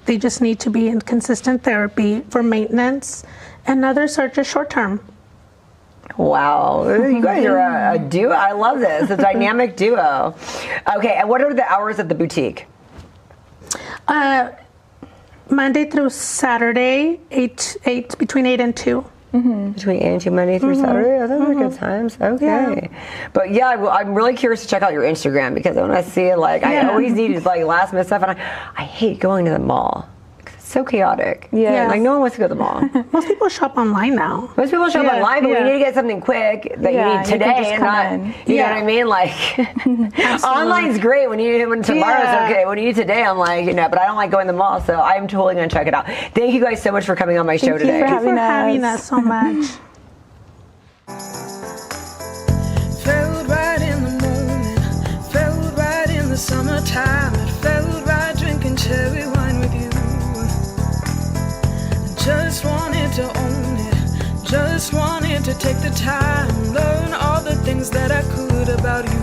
They just need to be in consistent therapy for maintenance. And others are just short-term. Wow. You guys are a duo. I love this. A dynamic duo. Okay, and what are the hours of the boutique? Monday through Saturday, between 8 and 2. Mm-hmm. Between 8 and 2, Monday through Saturday? Oh, those are good times. Okay. Yeah. But yeah, I'm really curious to check out your Instagram because I want to see I always need like last minute stuff, and I hate going to the mall. So chaotic. Yeah. Like no one wants to go to the mall. Most people shop online now. Most people shop online, but we need to get something quick that you need today and not, you know what I mean? Like, online's great when tomorrow's okay. When you need today, I'm like, but I don't like going to the mall, so I'm totally going to check it out. Thank you guys so much for coming on my show today. Thank you for having us so much. Felt right in the moment, felt right in the summertime, it felt right drinking cherry wine with you. Just wanted to own it, just wanted to take the time, learn all the things that I could about you.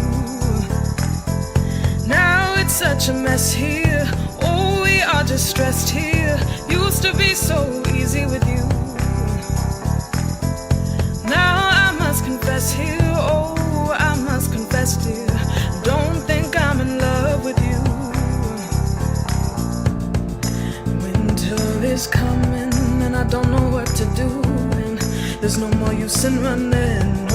Now it's such a mess here, oh we are just stressed here, used to be so easy with you. Now I must confess here, oh I must confess dear, don't think I'm in love with you. Winter is coming and I don't know what to do, and there's no more use in running.